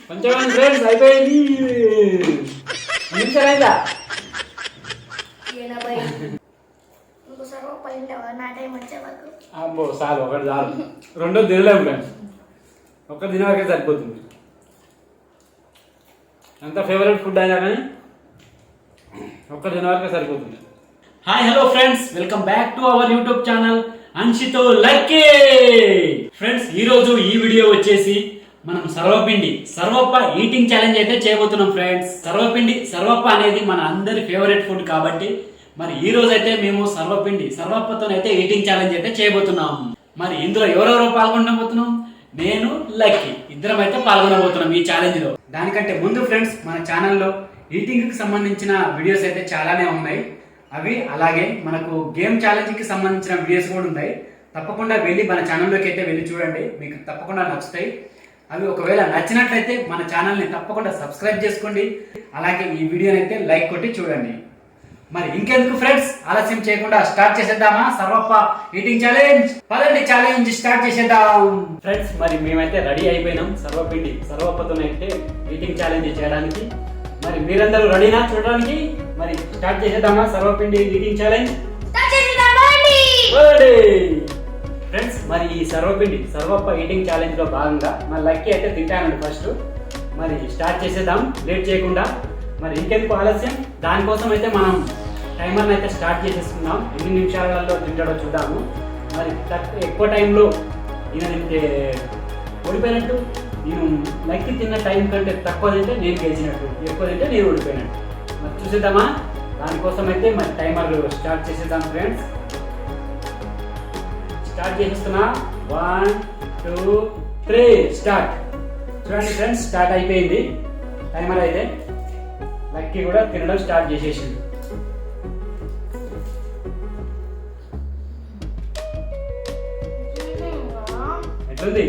కొంచెం ఫ్రెండ్స్ అయిపోయింది. నిమిషాలైందా? అబ్బో చాలు, ఒకటి చాలు. రెండో తినలేము ఫ్రెండ్స్, ఒక్కటి తినే వరకే సరిపోతుంది. ఎంత ఫేవరెట్ ఫుడ్ అయినా కానీ ఒక్కటి తినే వరకే సరిపోతుంది. Hi hello friends, welcome back to our YouTube channel అన్షితో లక్కీ. ఫ్రెండ్స్, ఈరోజు ఈ వీడియో వచ్చేసి మనం సర్వప్ప ఈటింగ్ ఛాలెంజ్ అయితే చేయబోతున్నాం ఫ్రెండ్స్. సర్వప్ప అనేది మన అందరి ఫేవరెట్ ఫుడ్ కాబట్టి మరి ఈ రోజు అయితే మేము సర్వప్పతోనైతే ఈటింగ్ ఛాలెంజ్ అయితే చేయబోతున్నాం. మరి ఇందులో ఎవరెవరో పాల్గొనబోతున్నాం, నేను లక్కీ ఇద్దరం అయితే పాల్గొనబోతున్నాం ఈ ఛాలెంజ్ లో. దానికంటే ముందు ఫ్రెండ్స్, మన ఛానల్లో ఈటింగ్ కి సంబంధించిన వీడియోస్ అయితే చాలానే ఉన్నాయి. అవి అలాగే మనకు గేమ్ ఛాలెంజ్ కి సంబంధించిన వీడియోస్ కూడా ఉన్నాయి. తప్పకుండా వెళ్ళి మన ఛానల్లోకి అయితే వెళ్ళి చూడండి, మీకు తప్పకుండా నచ్చుతాయి. అవి ఒకవేళ నచ్చినట్లయితే మన ఛానల్ని తప్పకుండా సబ్స్క్రైబ్ చేసుకోండి. అలాగే ఈ వీడియోని అయితే లైక్ కొట్టి చూడండి. మరి ఇంకెందుకు ఫ్రెండ్స్, ఆలస్యం చేయకుండా స్టార్ట్ చేసేద్దామా సర్వప్ప ఈటింగ్ ఛాలెంజ్. పదండి, ఛాలెంజ్ స్టార్ట్ చేసేద్దాం ఫ్రెండ్స్. మరి మేమైతే రెడీ అయిపోయినాం సర్వప్పతోనైతే ఈటింగ్ ఛాలెంజ్ చేయడానికి. మరి మీరందరూ రెడీనా చూడడానికి? మరి స్టార్ట్ చేసేద్దామా సర్వపిండి ఈటింగ్ ఛాలెంజ్? ఫ్రెండ్స్, మరి ఈ సర్వప్ప ఈటింగ్ ఛాలెంజ్ లో భాగంగా మన లక్కీ అయితే తింటానండి ఫస్ట్. మరి స్టార్ట్ చేసేద్దాం లేట్ చేయకుండా. మరి ఇంకెందుకు ఆలస్యం, దానికోసం అయితే మనం టైమర్ని అయితే స్టార్ట్ చేసేసుకుందాం. ఎన్ని నిమిషాలలో తింటాడో చూద్దాము. మరి ఎక్కువ టైంలో ఈయన తింటే ఓడిపోయినట్టు, నేను లక్కీ తిన్న టైం కంటే తక్కువ తింటే నేను గెలిచినట్టు, ఎక్కువ తింటే నేను ఓడిపోయినట్టు. మరి చూసేద్దామా? దానికోసం అయితే మరి టైమర్ స్టార్ట్ చేసేద్దాం ఫ్రెండ్స్. స్టార్ట్ చేస్తున్నా. 1 2 3 స్టార్ట్. చూడండి ఫ్రెండ్స్, స్టార్ట్ అయిపోయింది టైమర్ అయితే. లక్కీ కూడా తినడం స్టార్ట్ చేసేసింది. ఎట్లుంది?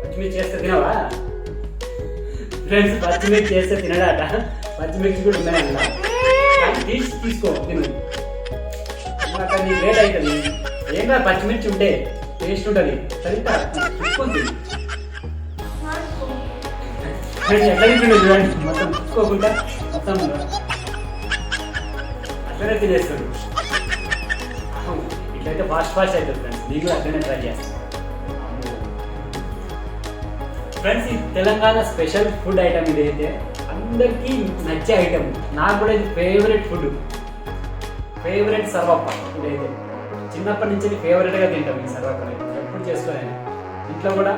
పచ్చిమిర్చి చేస్తే తినవా ఫ్రెండ్స్? పచ్చిమిర్చి చేస్తే తినడాట. పచ్చిమిర్చి కూడా ఉన్నాయి అలా, కానీ తీసుకో తిను. అక్కడ నీకు లేట్ అవుతుంది. ఏం కాదు, పచ్చిమిర్చి ఉంటే టేస్ట్ ఉంటుంది. సరిగ్గా చూసుకుంది ఫ్రెండ్స్. ఎట్లా తింటుండే చూడండి, మొత్తం చూసుకోకుండా మొత్తం అట్లనే తినేస్తాడు. ఇట్లయితే ఫాస్ట్ అవుతుంది ఫ్రెండ్స్. నీకు కూడా అట్లనే ట్రై చేస్తాను ఫ్రెండ్స్. ఈ తెలంగాణ స్పెషల్ ఫుడ్ ఐటమ్ ఇదైతే అందరికీ నచ్చే ఐటమ్. నాకు కూడా ఇది ఫేవరెట్ ఫుడ్, ఫేవరెట్ సర్వప్ప. ఇదైతే చిన్నప్పటి నుంచి ఫేవరెట్గా తింటాం ఈ సర్వప్ప. ఎప్పుడు చేసుకోలేను, ఇంట్లో కూడా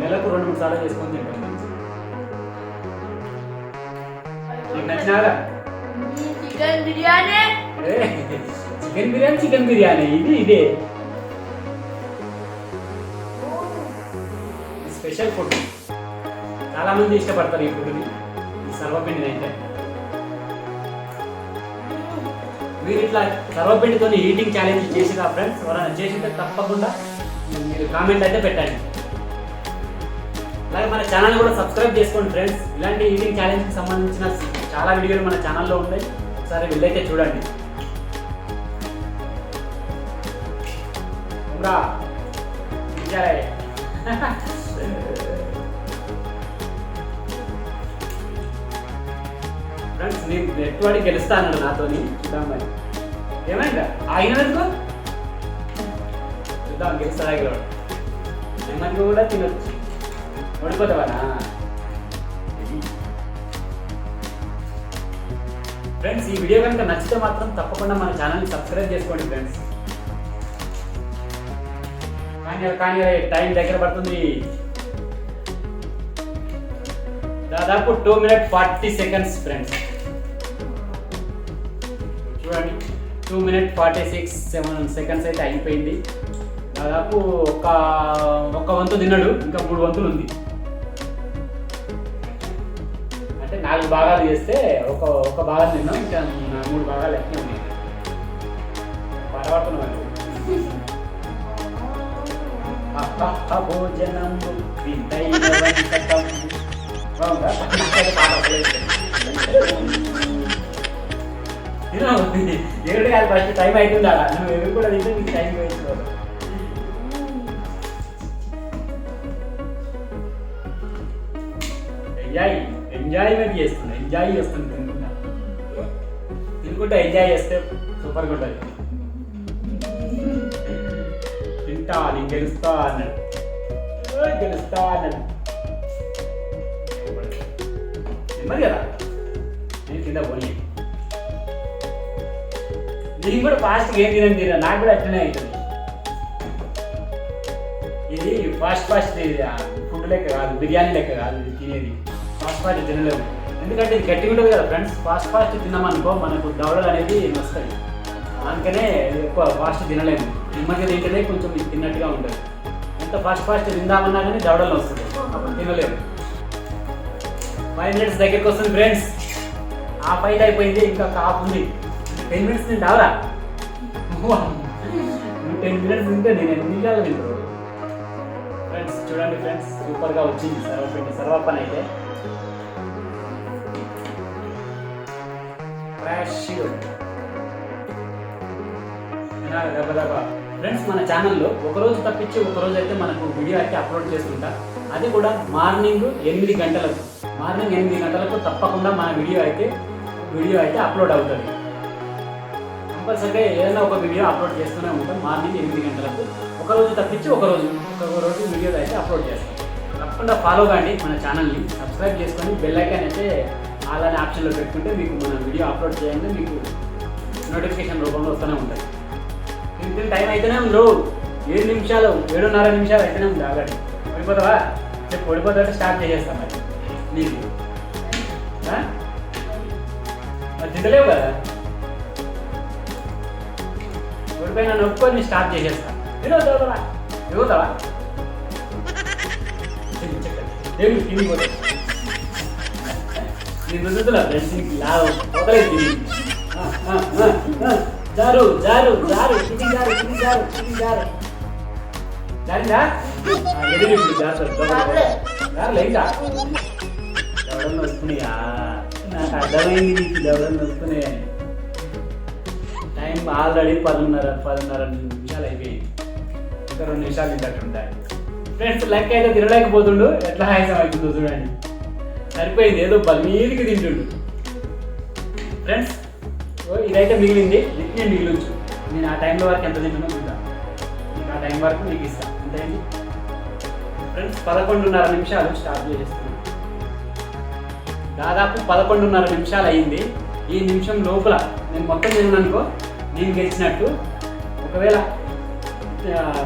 నెలకు 2-3 సార్లు చేసుకొని తింటాం. నీకు నచ్చినారా? చికెన్ బిర్యానీ ఇదే స్పెషల్ ఫుడ్. చాలా మంది ఇష్టపడతారు ఈ ఫుడ్ని, ఈ సర్వపిండిని అయితే. మీరు ఇట్లా సర్వపిండితో ఈటింగ్ ఛాలెంజ్ చేసిరా ఫ్రెండ్స్? ఎవరైనా చేసింటే తప్పకుండా మీరు కామెంట్ అయితే పెట్టండి. అలాగే మన ఛానల్ కూడా సబ్స్క్రైబ్ చేసుకోండి ఫ్రెండ్స్. ఇలాంటి ఈటింగ్ ఛాలెంజ్కి సంబంధించిన చాలా వీడియోలు మన ఛానల్లో ఉంటాయి, ఒకసారి వెళ్ళైతే చూడండి. ఫ్రెండ్స్, నేను నెట్వాడి గెలుస్తాను నాతోని. చూద్దాం మరి ఏమైందా? ఆగినందుకు చూద్దాం, గెలుస్తా గెలవడం. ఏమనుకో కూడా తినొచ్చు, ఓడిపోతావానా? ఫ్రెండ్స్, ఈ వీడియో కనుక నచ్చితే మాత్రం తప్పకుండా మన ఛానల్ని సబ్స్క్రైబ్ చేసుకోండి ఫ్రెండ్స్. కానీ టైం దగ్గర పడుతుంది. దాదాపు 2 minutes 40 seconds ఫ్రెండ్స్. చూడండి, 2 minutes 46 seconds అయితే అయిపోయింది. దాదాపు ఒక వంతు తిన్నాడు, ఇంకా 3 వంతులు ఉంది. అంటే 4 భాగాలు చేస్తే ఒక భాగం తిన్నాం, ఇంకా 3 భాగాలు ఎక్కడ ఉన్నాయి. పడబడుతున్నాం. భోజనం ఏడు కాదు, ఫస్ట్ టైం అవుతుంది. అలా నువ్వు ఎవరు కూడా తింటే నీకు టైం వేసుకోవాలి. ఎంజాయ్మెంట్ చేస్తుంది, ఎంజాయ్ చేస్తుంది తినుకుంటా ఎంజాయ్ చేస్తే సూపర్గా ఉంటుంది. తింటా నేను గెలుస్తా అన్నాడు, గెలుస్తా అన్నాడు. నెమ్మది కదా నేను కింద పోనీ. నేను కూడా ఫాస్ట్గా ఏం తిన నాకు కూడా అట్లనే అవుతుంది. ఇది ఫాస్ట్ ఫుడ్ లెక్క కాదు, బిర్యానీ లెక్క కాదు ఇది తినేది. ఫాస్ట్ తినలేము, ఎందుకంటే ఇది గట్టిగా ఉంటుంది కదా ఫ్రెండ్స్. ఫాస్ట్ తిన్నామనుకో మనకు దవడలు అనేది వస్తుంది, అందుకనే ఎక్కువ ఫాస్ట్ తినలేము. నెమ్మదిగా తింటేనే కొంచెం ఇది తిన్నట్టుగా ఉంటుంది. ఎంత ఫాస్ట్ తిందామన్నా కానీ దవడలు వస్తుంది, అప్పుడు తినలేము. 5 minutes దగ్గరికి వస్తుంది ఫ్రెండ్స్. ఆ ఫైట్ అయిపోయింది, ఇంకా కాపు ఉంది. 10 minutes తింటావరా? 10 minutes తింటే నేను 8 నిమిషాలు తింటారు ఫ్రెండ్స్. చూడండి ఫ్రెండ్స్, సూపర్గా వచ్చింది సర్వప్పన అయితే. ఫ్రెండ్స్ మన ఛానల్లో ఒకరోజు తప్పించి ఒకరోజు అయితే మనకు వీడియో అయితే అప్లోడ్ చేస్తుంటా. అది కూడా మార్నింగ్ 8 గంటలకు. మార్నింగ్ 8 గంటలకు తప్పకుండా మన వీడియో అయితే అప్లోడ్ అవుతుంది. కంపల్సరీగా ఏదైనా ఒక వీడియో అప్లోడ్ చేస్తూనే ఉంటాం మార్నింగ్ 8 గంటలకు. ఒకరోజు తప్పించి ఒకరోజు వీడియో అయితే అప్లోడ్ చేస్తాం. తప్పకుండా ఫాలో కాండి మన ఛానల్ని, సబ్స్క్రైబ్ చేసుకొని బెల్ ఐకాన్ అయితే ఆల్ అనే ఆప్షన్లో పెట్టుకుంటే మీకు మన వీడియో అప్లోడ్ చేయండి, మీకు నోటిఫికేషన్ రూపంలో వస్తూనే ఉంటుంది. ఇంత టైం అయితేనే ఉంది, 7 నిమిషాలు 7:30 నిమిషాలు అయితేనే ఉంది. ఆల్రెడీ ఓడిపోతావా? చెప్పు, ఓడిపోతా స్టార్ట్ చేసేస్తాం. మరి నీకు మరి తింటలేవు కదా, ఓడిపోయినా నొప్పుకొని స్టార్ట్ చేసేస్తా. ఇవ్వతావా? తిని పోతా నేను రుద్దుతున్నా ఫ్రెండ్స్, నీకు పోతలేదు. జారు జారు జారు ఇది జారు ఇది జారు ఇది జారు జారిందా? ఇప్పుడు జారులే ఇంకా దవడలు వస్తున్నాయా? నాకు అర్థమైంది నీకు దవడలు వస్తున్నాయని. టైం ఆల్రెడీ 10:30 నిమిషాలు అయిపోయింది. ఇంకా 2 నిమిషాలు తింటట్టుంటాయి ఫ్రెండ్స్. లెక్క అయితే తినలేకపోతుండు, ఎట్లా హాయిగా అవుతుందో చూడండి. సరిపోయింది, ఏదో బలీదికి తింటుండు ఫ్రెండ్స్. ఇదైతే మిగిలింది, నిత్యం మిగిలించు. నేను ఆ టైంలో వరకు ఎంత తింటున్నా చూద్దాం, మీకు ఆ టైం వరకు మీకు ఇస్తాను. అంతేండి ఫ్రెండ్స్. 11:30 నిమిషాలు స్టార్ట్ చేసేస్తున్నాను. దాదాపు 11:30 నిమిషాలు అయింది. ఈ నిమిషం లోపల నేను మొత్తం తిన్నానుకో నేను గెలిచినట్టు. ఒకవేళ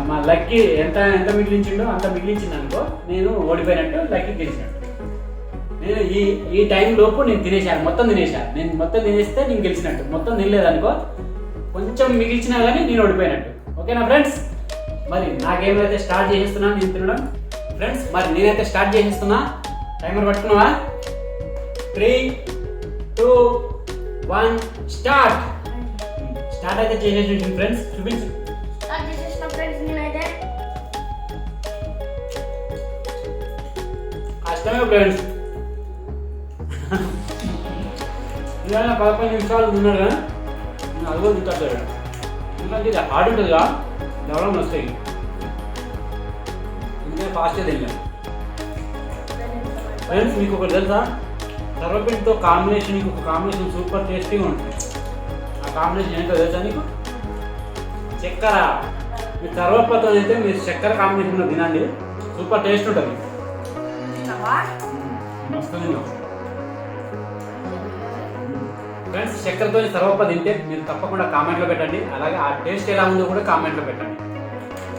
మా లక్కీ ఎంత మిగిలించిండో అంత మిగిలించింది అనుకో నేను ఓడిపోయినట్టు, లక్కీ గెలిచినట్టు. నేను ఈ టైం లోపు నేను తినేసాను, మొత్తం తినేసాను. నేను మొత్తం తినేస్తే నేను గెలిచినట్టు. మొత్తం తినలేదనుకో కొంచెం మిగిల్చినా కానీ నేను ఓడిపోయినట్టు. ఓకేనా ఫ్రెండ్స్? మరి నా గేమ్ అయితే స్టార్ట్ చేసేస్తున్నాను నేను తినడం ఫ్రెండ్స్. మరి నేనైతే స్టార్ట్ చేసేస్తున్నా. టైమర్ పట్టుకున్నావా? 3, 2, 1 స్టార్ట్ అయితే చేసేసి ఫ్రెండ్స్. చూపించు. కష్టమే ఫ్రెండ్స్, ఇలా 15 నిమిషాలు తిన్నాడు కానీ నేను అదిగో తింటాడు. ఎందుకంటే ఇది హార్డ్ ఉంటుందిగా, దవడం వస్తాయి. ఎందుకంటే ఫాస్ట్గా తిన్నాను ఫ్రెండ్స్. మీకు ఒకటి తెలుసా, సర్వపిండితో కాంబినేషన్, ఇంకొక కాంబినేషన్ సూపర్ టేస్టీగా ఉంటుంది. ఆ కాంబినేషన్ ఏంటో తెలుసా నీకు? చక్కెర. మీరు సర్వపతో అయితే మీరు చక్కెర కాంబినేషన్లో తినండి, సూపర్ టేస్ట్ ఉంటుంది. మస్తు తిన్నాం ఫ్రెండ్స్. చక్కెరతో సర్వప్ప తింటే మీరు తప్పకుండా కామెంట్లో పెట్టండి. అలాగే ఆ టేస్ట్ ఎలా ఉందో కూడా కామెంట్లో పెట్టండి.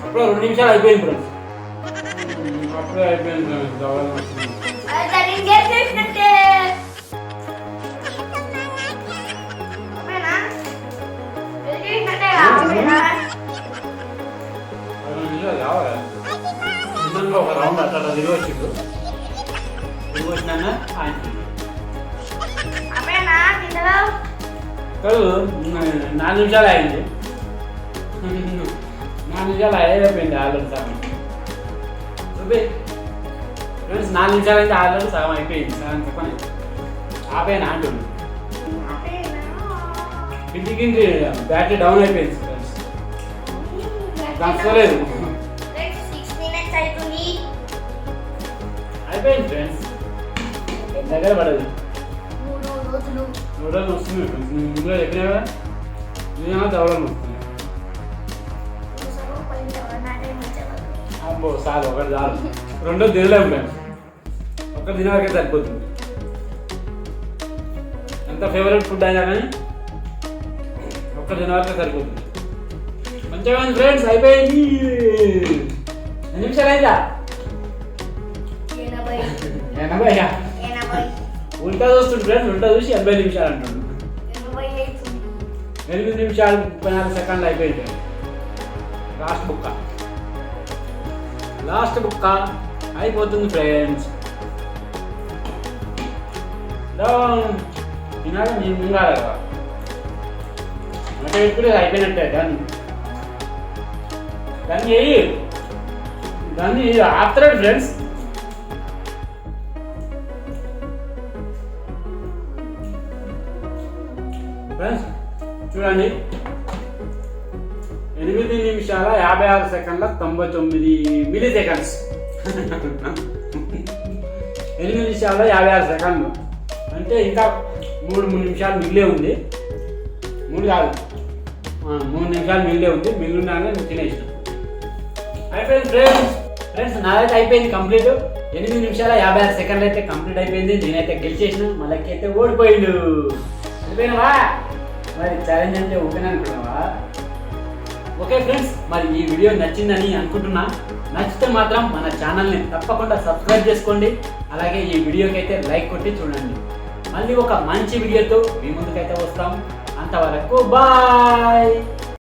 అప్పుడు 2 నిమిషాలు అయిపోయింది ఫ్రెండ్స్, అప్పుడే అయిపోయింది. కావాలి ఒక రౌండ్ అట్లా తిరిగి వచ్చిండు. తిరిగి వచ్చినాక ఆయన కాదు 4 నిమిషాలు అయింది. 4 నిమిషాలు అయిపోయింది ఆల్రెడీ సగం. చూపి ఫ్రెండ్స్, 4 నిమిషాలు అయితే ఆల్రెడీ సగం అయిపోయింది. సగం చెప్పని ఆపేనా అంటుంది. ఇంటికి బ్యాటరీ డౌన్ అయిపోయింది ఫ్రెండ్స్, కలుసుకోలేదు. అయిపోయింది ఫ్రెండ్స్. దగ్గర పడదు 3 రోజులు 3 రోజులు వస్తుంది ఫ్రెండ్స్. నేను ముందుగా చెప్పినా కదా నేనేమో దవడలు వస్తుంది. అబ్బో చాలు ఒకటి చాలు, రెండో తినలేము ఫ్రెండ్స్. ఒక్క దినాలకే సరిపోతుంది. ఎంత ఫేవరెట్ ఫుడ్ అయినా కానీ ఒక్క దినాలకే సరిపోతుంది. మంచిగా ఫ్రెండ్స్ అయిపోయింది. 2 నిమిషాలు అయిందా? 80. ఉల్టా చూస్తుంది ఫ్రెండ్స్, ఉల్టా చూసి 80 నిమిషాలు అంటున్నాడు. 8 నిమిషాలు 34 సెకండ్లు అయిపోయింది. లాస్ట్ బుక్క అయిపోతుంది ఫ్రెండ్స్. తినాలి మేము ముంగాలి కదా అంటే ఇప్పుడు అయిపోయినట్టే. దాన్ని ఆపుతాడు ఫ్రెండ్స్. ఫ్రెండ్స్ చూడండి, 8 నిమిషాల 56 సెకండ్ల 99 మిల్లీ సెకండ్స్. 8 నిమిషాల 56 సెకండ్లు అంటే ఇంకా 3 నిమిషాలు మిగిలే ఉంది. 3 కాదు 3 నిమిషాలు మిగిలే ఉంది. మిగిలినాక నేను తినేసిన. అయిపోయింది ఫ్రెండ్స్ నాదైతే అయిపోయింది కంప్లీట్. 8 నిమిషాల 56 సెకండ్లు అయితే కంప్లీట్ అయిపోయింది. నేనైతే గెలిచేసిన, మళ్ళీ అయితే ఓడిపోయిండు. అయిపోయినావా? మరి ఛాలెంజ్ అంటే ఓపెన్ అనుకున్నావా? ఓకే ఫ్రెండ్స్, మరి ఈ వీడియో నచ్చిందని అనుకుంటున్నా. నచ్చితే మాత్రం మన ఛానల్ని తప్పకుండా సబ్స్క్రైబ్ చేసుకోండి. అలాగే ఈ వీడియోకి అయితే లైక్ కొట్టి చూడండి. మళ్ళీ ఒక మంచి వీడియోతో మీ ముందుకైతే వస్తాం. అంతవరకు బాయ్.